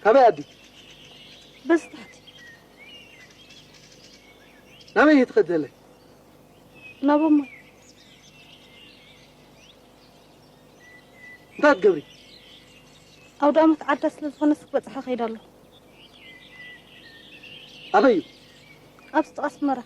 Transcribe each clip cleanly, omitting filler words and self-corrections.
كبادي بس تحتي نعم يتخدلي نابوما انت تقبري أو دامت عدس لزفنسك بتصحى خير الله أبي أبسط أسمرة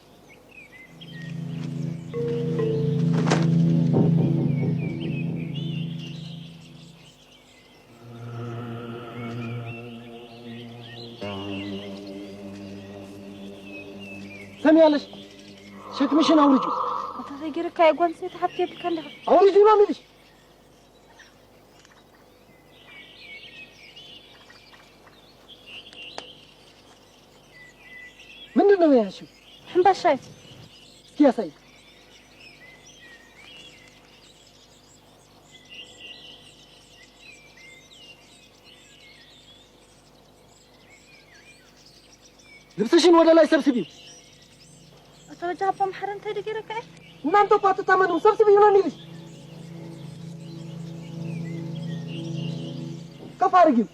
سميالش شكمشن أورجو أتغيرك كاي قوان سيت حبتي بكندها أورجو ما مليش من النوع يا شو حنبا شايف يا سيد لبسشين ولا لا يسبسبيو أتوجه أبا محرن تيدي كيرك أي نانتو باتو تامنو سبسبيو نانيلش كفارجيو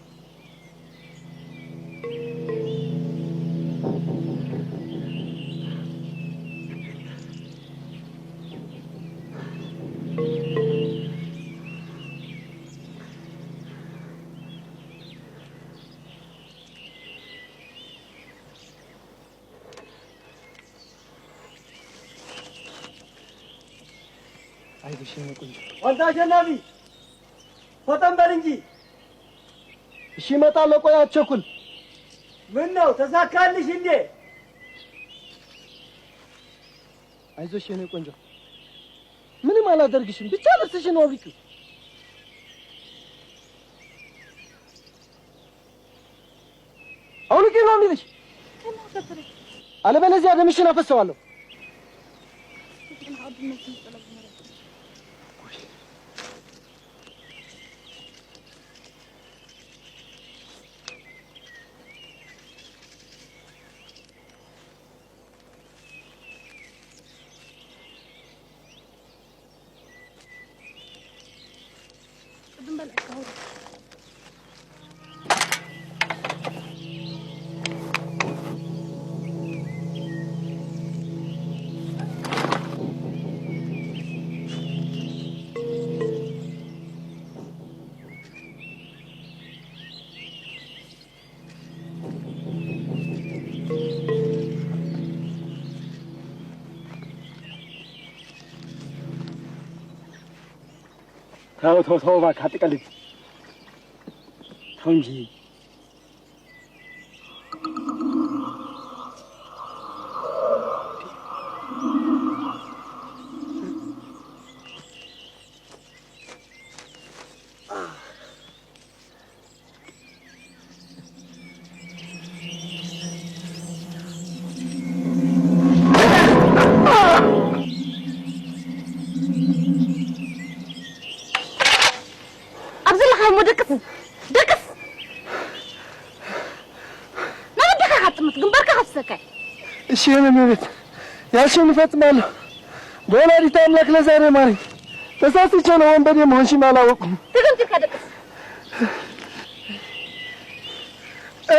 وانت جنابي فتن بلنجي እሺ እመጣለሁ ቆይ አትቸኩል ምን ነው ተሳካልሽ እንዴ አይዞሽ የኔ ቆንጆ ምንም አላደርግሽም ብቻ ልብስሽን አውልቂ አውልቂ ነው የሚልሽ አለበለዚያ ደምሽን አፈሰዋለሁ ተው እባክህ አትቀልድ ተው እንጂ እሺ የኔ መቤት ያልሽውን እፈጽማለሁ በወላዲተ አምላክ ለዛሬ ማረኝ ተሳስቼ ነው ወንበዴ መሆንሽን አላወቅኩም ትግምት ከደቅስ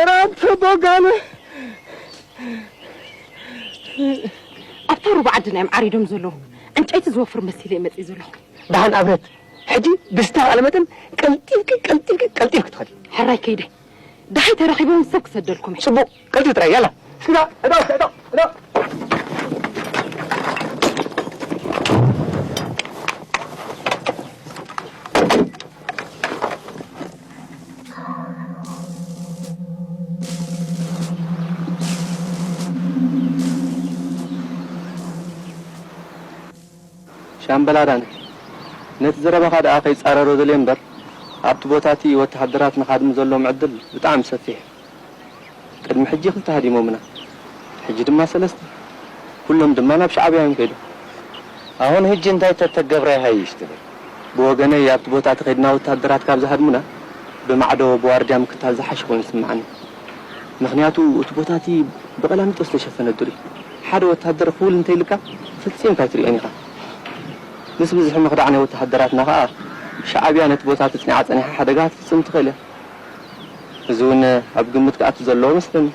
እራት ቦጋለ أبتر بعدنا يا معريدهم زلوا أنت أي تزوفر مسيلة مت يزلوا دهان أبد حدي بستار على متن قلتيك تخلي حراي كيده دحي ترخيبهم سك سدلكم سبو قلتي ترى يلا سيدا ادا شامبلادان نتزربا خاد اخي صاررو زليمبر ابت بوتاتي وتحضرات نخادم زلو معدل بطعم سفيه قدم حجي خلت هاديمومنا حجي دما سلست كلهم دما ناب شعبيا يمكيدو አሁን ሂጅ እንታይ ተተገብራይ ሃይሽ ትብል በወገኔ ያብት ቦታ ተኸድና ወታደራት ካብ ዝሃድሙና በማዕዶ በዋርዳም ክታል ዝሓሽ ኮይኑ ስማዓኒ ምክንያቱ እቲ ቦታቲ በቀላሚጦስ ተሸፈነ ድሪ ሓደ ወታደር ክውል እንታይ ልካ ፍጹም ካይትሪአኒ ኻ ምስ ብዙሕ መኽዳዕና ወታደራትና ኸ ሻዕብያ ነቲ ቦታ ተጽኒዓ ጸኒሓ ሓደጋ ትፍጽም ትኽእል زون أبقمت كأت زلوا مسلم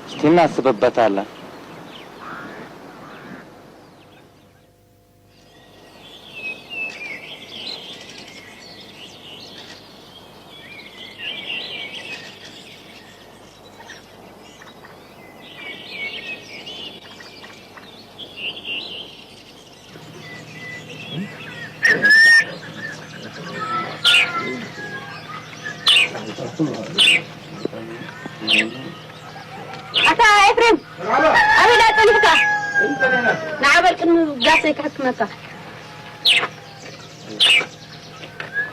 استمع سبب بتاعنا جاسك حكمتك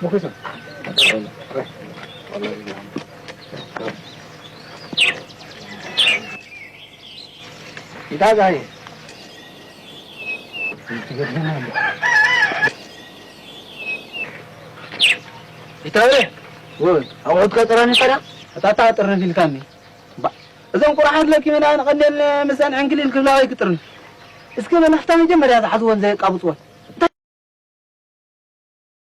مخيسة إذا جاي يتعرف وين أود كتراني ترى أتعطى ترى في الكامي إذا قرآن لك من أنا قلنا مثلا عن كل الكلاوي كترن اسكنا نحتاج جمر هذا حظوان زي قابطوه